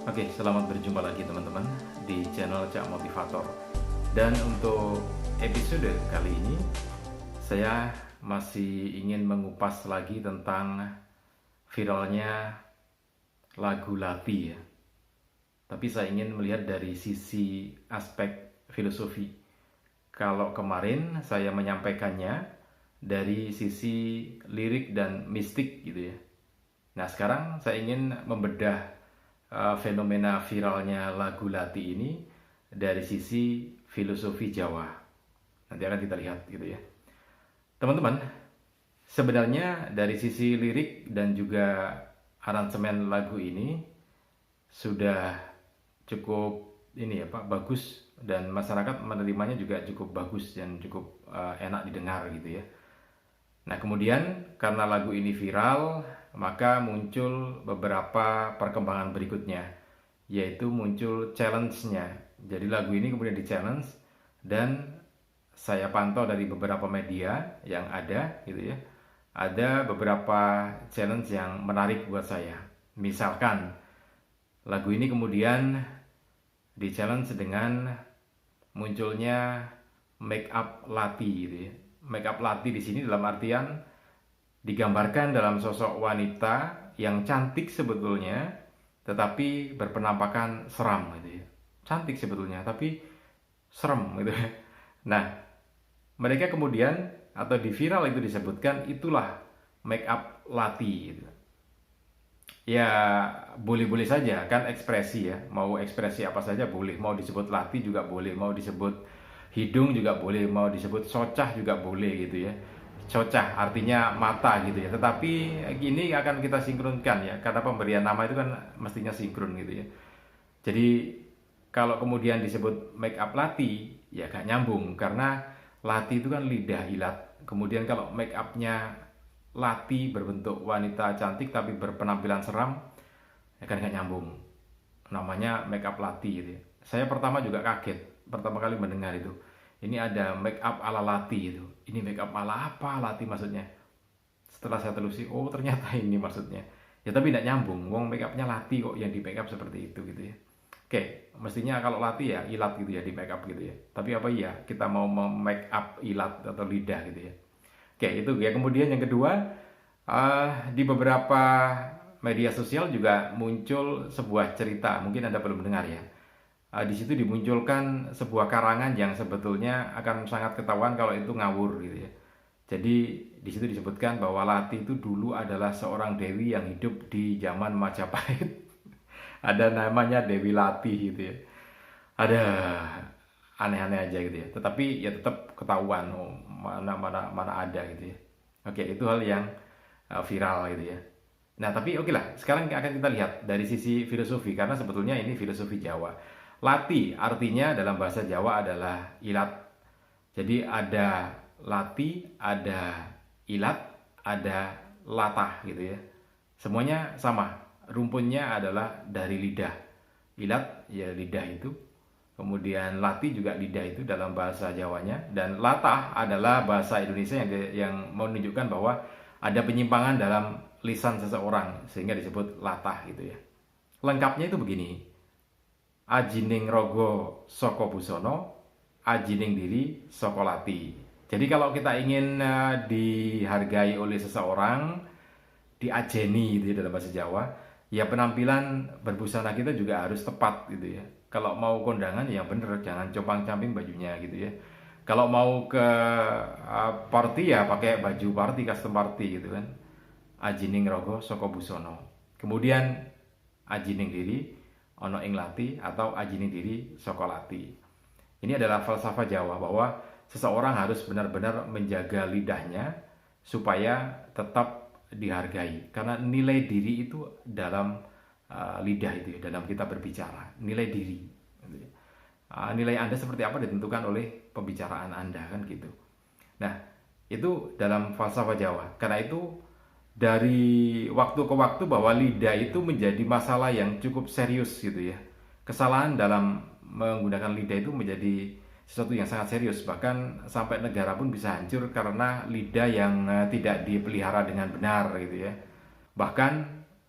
Oke, selamat berjumpa lagi teman-teman di channel Cak Motivator. Dan untuk episode kali ini, saya masih ingin mengupas lagi tentang viralnya lagu Lati ya. Tapi saya ingin melihat dari sisi aspek filosofi. Kalau kemarin saya menyampaikannya dari sisi lirik dan mistik gitu ya. Nah, sekarang saya ingin membedah fenomena viralnya lagu Lati ini dari sisi filosofi Jawa. Nanti akan kita lihat gitu ya. Teman-teman, sebenarnya dari sisi lirik dan juga aransemen lagu ini sudah cukup ini ya Pak, bagus, dan masyarakat menerimanya juga cukup bagus dan cukup enak didengar gitu ya. Nah, kemudian karena lagu ini viral, maka muncul beberapa perkembangan berikutnya, yaitu muncul challenge-nya. Jadi lagu ini kemudian di-challenge, dan saya pantau dari beberapa media yang ada gitu ya. Ada beberapa challenge yang menarik buat saya. Misalkan lagu ini kemudian di-challenge dengan munculnya make up Lati gitu ya. Make up Lati di sini dalam artian digambarkan dalam sosok wanita yang cantik sebetulnya, tetapi berpenampakan seram gitu ya. Cantik sebetulnya, tapi serem gitu ya. Nah, mereka kemudian atau di viral itu disebutkan itulah make up Lati gitu. Ya boleh-boleh saja kan, ekspresi ya, mau ekspresi apa saja boleh, mau disebut Lati juga boleh, mau disebut hidung juga boleh, mau disebut socah juga boleh gitu ya. Socah artinya mata gitu ya, tetapi ini akan kita sinkronkan ya, karena pemberian nama itu kan mestinya sinkron gitu ya. Jadi kalau kemudian disebut make up Lati ya gak nyambung, karena Lati itu kan lidah ilat. Kemudian kalau make upnya Lati berbentuk wanita cantik tapi berpenampilan seram, ya kan gak nyambung. Namanya make up Lati gitu ya. Saya pertama juga kaget pertama kali mendengar itu. Ini ada make up ala Lati itu. Ini make up ala apa Lati maksudnya? Setelah saya telusuri, oh ternyata ini maksudnya. Ya tapi tidak nyambung. Wong make upnya Lati kok yang di make up seperti itu gitu ya. Oke, mestinya kalau Lati ya ilat gitu ya, di make up gitu ya. Tapi apa iya kita mau make up ilat atau lidah gitu ya. Oke, itu ya. Kemudian yang kedua, di beberapa media sosial juga muncul sebuah cerita. Mungkin Anda belum dengar ya. Di situ dimunculkan sebuah karangan yang sebetulnya akan sangat ketahuan kalau itu ngawur gitu ya. Jadi di situ disebutkan bahwa Lati itu dulu adalah seorang dewi yang hidup di zaman Majapahit. Ada namanya Dewi Lati gitu ya. Ada aneh-aneh aja gitu ya. Tetapi ya tetap ketahuan, oh, mana ada gitu ya. Oke, itu hal yang viral gitu ya. Nah, tapi oke lah, sekarang akan kita lihat dari sisi filosofi, karena sebetulnya ini filosofi Jawa. Lati artinya dalam bahasa Jawa adalah ilat. Jadi ada Lati, ada ilat, ada latah gitu ya. Semuanya sama. Rumpunnya adalah dari lidah. Ilat ya lidah itu. Kemudian Lati juga lidah itu dalam bahasa Jawanya. Dan latah adalah bahasa Indonesia yang menunjukkan bahwa ada penyimpangan dalam lisan seseorang sehingga disebut latah gitu ya. Lengkapnya itu begini. Ajining rogo soko busono, ajining diri soko Lati. Jadi kalau kita ingin dihargai oleh seseorang, diajeni gitu ya dalam bahasa Jawa, ya penampilan berbusana kita juga harus tepat gitu ya. Kalau mau kondangan ya bener, jangan compang-camping bajunya gitu ya. Kalau mau ke party ya pakai baju party, custom party gitu kan. Ajining rogo soko busono. Kemudian ajining diri ono ing Lati atau ajining diri soko Lati. Ini adalah falsafah Jawa bahwa seseorang harus benar-benar menjaga lidahnya supaya tetap dihargai, karena nilai diri itu dalam lidah itu ya, dalam kita berbicara nilai diri. Nilai Anda seperti apa ditentukan oleh pembicaraan Anda kan gitu. Nah, itu dalam falsafah Jawa. Karena itu dari waktu ke waktu bahwa lidah itu menjadi masalah yang cukup serius gitu ya. Kesalahan dalam menggunakan lidah itu menjadi sesuatu yang sangat serius, bahkan sampai negara pun bisa hancur karena lidah yang tidak dipelihara dengan benar gitu ya. Bahkan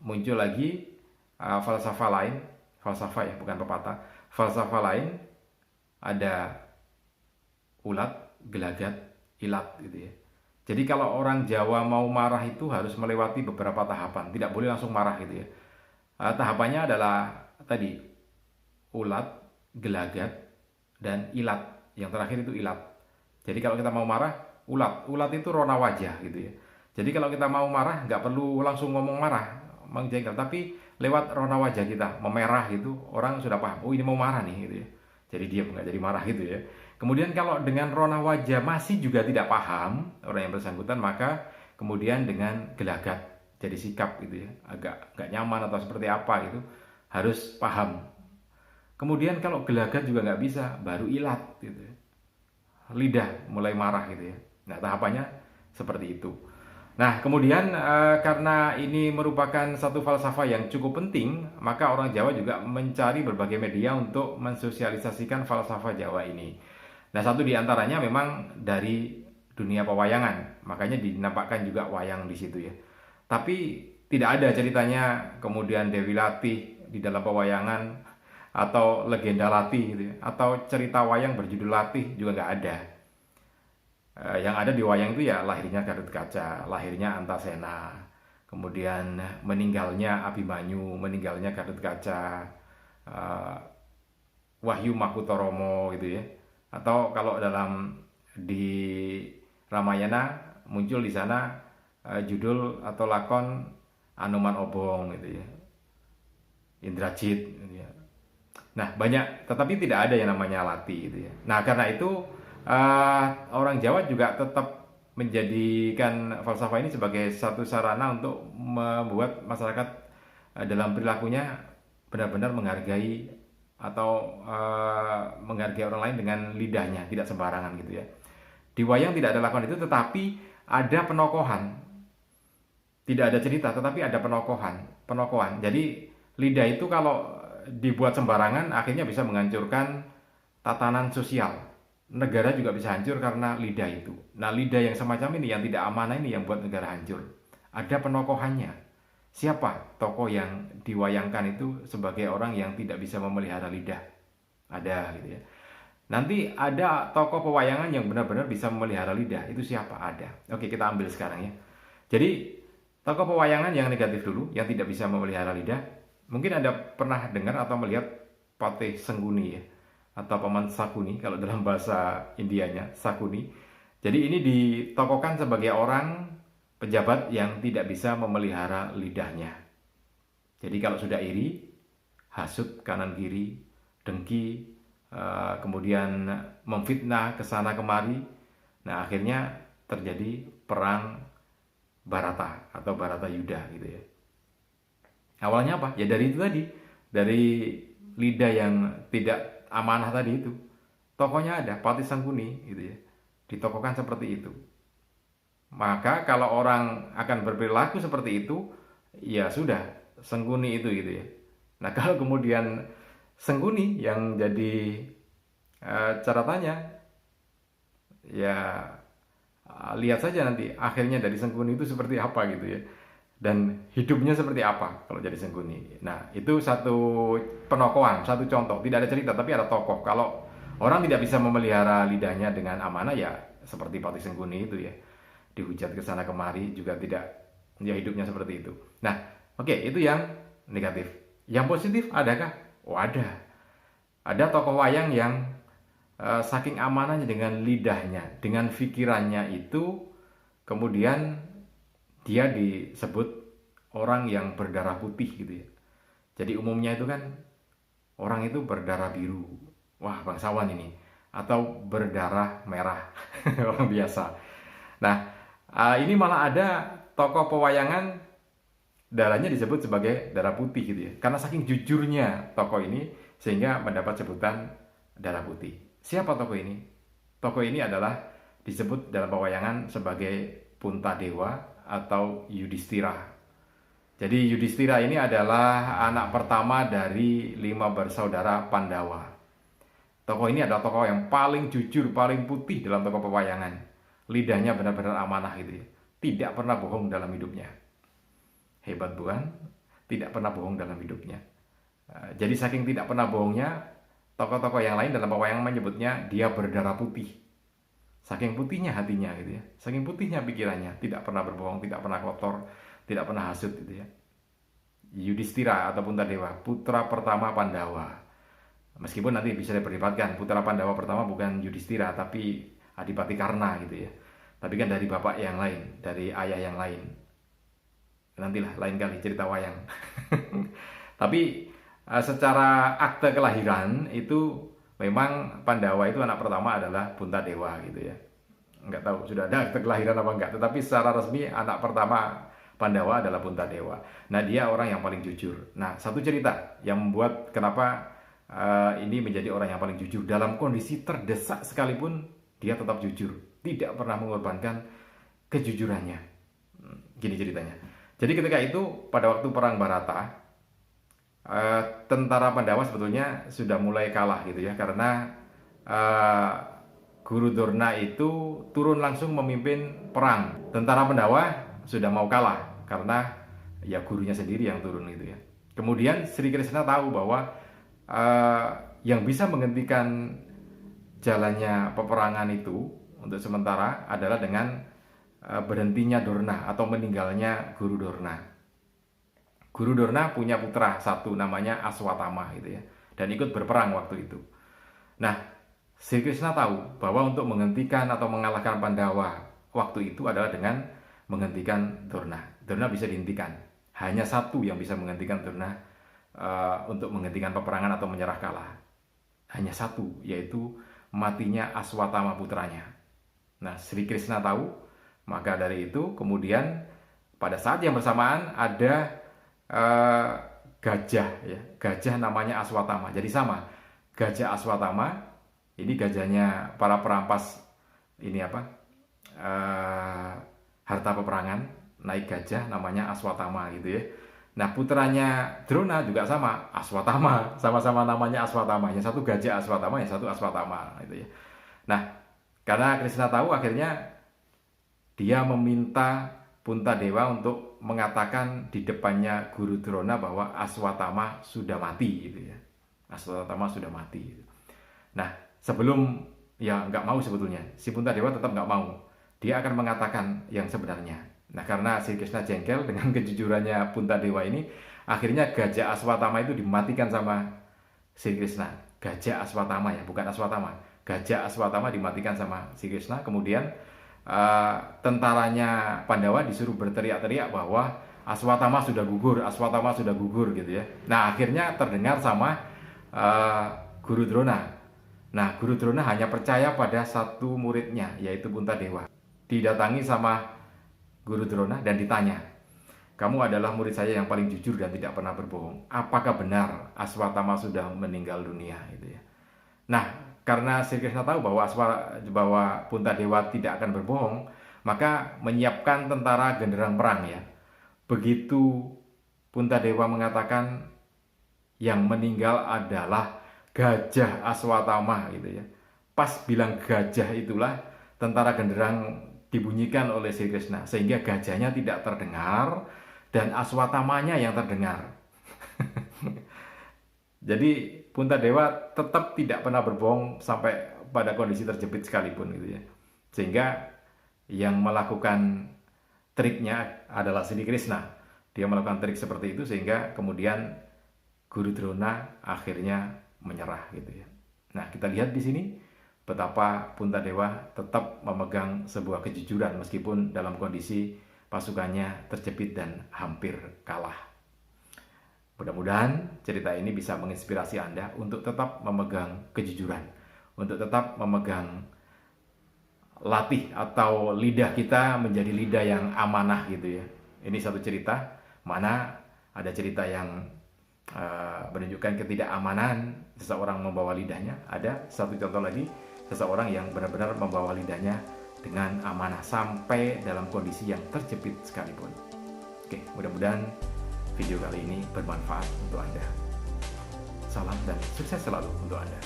muncul lagi falsafah lain, falsafah ya, bukan pepatah. Falsafah lain ada ulat, gelagat, ilat gitu ya. Jadi kalau orang Jawa mau marah itu harus melewati beberapa tahapan, tidak boleh langsung marah gitu ya. Tahapannya adalah tadi ulat, gelagat, dan ilat. Yang terakhir itu ilat. Jadi kalau kita mau marah, ulat itu rona wajah gitu ya. Jadi kalau kita mau marah nggak perlu langsung ngomong marah, menjengkel, tapi lewat rona wajah kita memerah gitu, orang sudah paham. Oh ini mau marah nih gitu ya. Jadi diam, nggak jadi marah gitu ya. Kemudian kalau dengan rona wajah masih juga tidak paham orang yang bersangkutan, maka kemudian dengan gelagat, jadi sikap gitu ya, agak nggak nyaman atau seperti apa gitu, harus paham. Kemudian kalau gelagat juga nggak bisa, baru ilat gitu ya. Lidah mulai marah gitu ya. Nah tahapannya seperti itu. Nah kemudian karena ini merupakan satu falsafah yang cukup penting, maka orang Jawa juga mencari berbagai media untuk mensosialisasikan falsafah Jawa ini. Nah satu diantaranya memang dari dunia pewayangan, makanya dinampakkan juga wayang di situ ya. Tapi tidak ada ceritanya kemudian Dewi Latih di dalam pewayangan, atau legenda Latih gitu ya, atau cerita wayang berjudul Latih juga nggak ada. Yang ada di wayang itu ya lahirnya Gatotkaca, lahirnya Antasena, kemudian meninggalnya Abimanyu, meninggalnya Gatotkaca, Wahyu Makutoromo gitu ya. Atau kalau dalam di Ramayana muncul di sana judul atau lakon Anoman Obong gitu ya, Indrajit gitu ya. Nah banyak, tetapi tidak ada yang namanya Lati gitu ya. Nah karena itu orang Jawa juga tetap menjadikan falsafah ini sebagai satu sarana untuk membuat masyarakat dalam perilakunya benar-benar menghargai atau menghargai orang lain dengan lidahnya, tidak sembarangan gitu ya. Di wayang tidak ada lakon itu, tetapi ada penokohan. Tidak ada cerita, tetapi ada penokohan. Jadi lidah itu kalau dibuat sembarangan akhirnya bisa menghancurkan tatanan sosial. Negara juga bisa hancur karena lidah itu. Nah lidah yang semacam ini, yang tidak amanah ini, yang buat negara hancur. Ada penokohannya. Siapa tokoh yang diwayangkan itu sebagai orang yang tidak bisa memelihara lidah? Ada gitu ya. Nanti ada tokoh pewayangan yang benar-benar bisa memelihara lidah. Itu siapa? Ada. Oke, kita ambil sekarang ya. Jadi tokoh pewayangan yang negatif dulu, yang tidak bisa memelihara lidah. Mungkin Anda pernah dengar atau melihat Patih Sengguni ya, atau Paman Sakuni kalau dalam bahasa Indianya, Sakuni. Jadi ini ditokohkan sebagai orang pejabat yang tidak bisa memelihara lidahnya. Jadi kalau sudah iri, hasut kanan kiri, dengki, kemudian memfitnah ke sana kemari, nah akhirnya terjadi perang Barata atau Baratayuda gitu ya. Awalnya apa? Ya dari itu tadi, dari lidah yang tidak amanah tadi itu. Tokohnya ada, Patih Sangkuni gitu ya. Ditokohkan seperti itu. Maka kalau orang akan berperilaku seperti itu, ya sudah, Sangkuni itu gitu ya. Nah kalau kemudian Sangkuni yang jadi catatannya, ya lihat saja nanti akhirnya dari Sangkuni itu seperti apa gitu ya. Dan hidupnya seperti apa kalau jadi Sengguni. Nah itu satu penokohan, satu contoh. Tidak ada cerita tapi ada tokoh. Kalau orang tidak bisa memelihara lidahnya dengan amanah, ya seperti Patih Sengguni itu ya, dihujat ke sana kemari juga tidak, ya hidupnya seperti itu. Nah oke, itu yang negatif. Yang positif adakah? Oh ada tokoh wayang yang saking amanahnya dengan lidahnya, dengan pikirannya itu, kemudian dia disebut orang yang berdarah putih gitu ya. Jadi umumnya itu kan orang itu berdarah biru, wah bangsawan ini, atau berdarah merah, orang biasa. Nah ini malah ada tokoh pewayangan darahnya disebut sebagai darah putih gitu ya, karena saking jujurnya tokoh ini sehingga mendapat sebutan darah putih. Siapa tokoh ini? Tokoh ini adalah disebut dalam pewayangan sebagai Puntadewa atau Yudhistira. Jadi Yudhistira ini adalah anak pertama dari 5 bersaudara Pandawa. Tokoh ini adalah tokoh yang paling jujur, paling putih dalam tokoh pewayangan. Lidahnya benar-benar amanah gitu ya. Tidak pernah bohong dalam hidupnya. Hebat bukan? Tidak pernah bohong dalam hidupnya. Jadi saking tidak pernah bohongnya, tokoh-tokoh yang lain dalam pewayangan menyebutnya dia berdarah putih. Saking putihnya hatinya gitu ya, saking putihnya pikirannya, tidak pernah berbohong, tidak pernah kotor, tidak pernah hasut gitu ya. Yudhistira atau Puntadewa, putra pertama Pandawa. Meskipun nanti bisa diperdebatkan, putra Pandawa pertama bukan Yudhistira tapi Adipati Karna gitu ya. Tapi kan dari bapak yang lain, dari ayah yang lain. Nantilah lain kali cerita wayang. Tapi secara akte kelahiran itu memang Pandawa itu anak pertama adalah Puntadewa gitu ya. Enggak tahu sudah ada akte kelahiran apa enggak, tetapi secara resmi anak pertama Pandawa adalah Puntadewa. Nah, dia orang yang paling jujur. Nah, satu cerita yang membuat kenapa ini menjadi orang yang paling jujur. Dalam kondisi terdesak sekalipun, dia tetap jujur. Tidak pernah mengorbankan kejujurannya. Gini ceritanya. Jadi ketika itu, pada waktu Perang Barata, tentara Pandawa sebetulnya sudah mulai kalah gitu ya. Karena Guru Dorna itu turun langsung memimpin perang. Tentara Pandawa sudah mau kalah karena ya gurunya sendiri yang turun gitu ya. Kemudian Sri Krishna tahu bahwa yang bisa menghentikan jalannya peperangan itu untuk sementara adalah dengan berhentinya Dorna atau meninggalnya Guru Dorna. Guru Dorna punya putra satu namanya Aswatama gitu ya, dan ikut berperang waktu itu. Nah, Sri Krishna tahu bahwa untuk menghentikan atau mengalahkan Pandawa waktu itu adalah dengan menghentikan Dorna. Dorna bisa dihentikan. Hanya satu yang bisa menghentikan Dorna untuk menghentikan peperangan atau menyerah kalah. Hanya satu, yaitu matinya Aswatama putranya. Nah, Sri Krishna tahu, maka dari itu kemudian pada saat yang bersamaan ada gajah, ya, gajah namanya Aswatama. Jadi sama, gajah Aswatama, ini gajahnya para perampas ini apa? Harta peperangan, naik gajah namanya Aswatama gitu ya. Nah, putranya Drona juga sama, Aswatama, sama-sama namanya Aswatama. Yang satu gajah Aswatama, yang satu Aswatama gitu ya. Nah, karena Krishna tahu, akhirnya dia meminta Puntadewa untuk mengatakan di depannya Guru Drona bahwa Aswatama sudah mati gitu ya. Aswatama sudah mati gitu. Nah, sebelum ya nggak mau sebetulnya, si Puntadewa tetap nggak mau. Dia akan mengatakan yang sebenarnya. Nah, karena Sri Krishna jengkel dengan kejujurannya Puntadewa ini, akhirnya gajah Aswatama itu dimatikan sama Sri Krishna. Gajah Aswatama ya, bukan Aswatama. Gajah Aswatama dimatikan sama Sri Krishna. Kemudian tentaranya Pandawa disuruh berteriak-teriak bahwa Aswatama sudah gugur, Aswatama sudah gugur gitu ya. Nah, akhirnya terdengar sama Guru Drona. Nah, Guru Drona hanya percaya pada satu muridnya, yaitu Puntadewa. Didatangi sama Guru Drona dan ditanya, kamu adalah murid saya yang paling jujur dan tidak pernah berbohong. Apakah benar Aswatama sudah meninggal dunia? Gitu ya. Nah, karena Sri Krishna tahu bahwa Puntadewa tidak akan berbohong, maka menyiapkan tentara genderang perang ya. Begitu Puntadewa mengatakan yang meninggal adalah gajah Aswatama gitu ya. Pas bilang gajah itulah tentara genderang dibunyikan oleh Sri Krishna, sehingga gajahnya tidak terdengar dan Aswatamanya yang terdengar. Jadi Puntadewa tetap tidak pernah berbohong sampai pada kondisi terjepit sekalipun gitu ya. Sehingga yang melakukan triknya adalah Sri Krishna. Dia melakukan trik seperti itu sehingga kemudian Guru Drona akhirnya menyerah gitu ya. Nah, kita lihat di sini betapa Puntadewa tetap memegang sebuah kejujuran meskipun dalam kondisi pasukannya terjepit dan hampir kalah. Mudah-mudahan cerita ini bisa menginspirasi Anda untuk tetap memegang kejujuran, untuk tetap memegang latih atau lidah kita menjadi lidah yang amanah gitu ya. Ini satu cerita, mana ada cerita yang menunjukkan ketidakamanan seseorang membawa lidahnya. Ada satu contoh lagi, seseorang yang benar-benar membawa lidahnya dengan amanah sampai dalam kondisi yang terjepit sekalipun. Oke, mudah-mudahan video kali ini bermanfaat untuk Anda. Salam dan sukses selalu untuk Anda.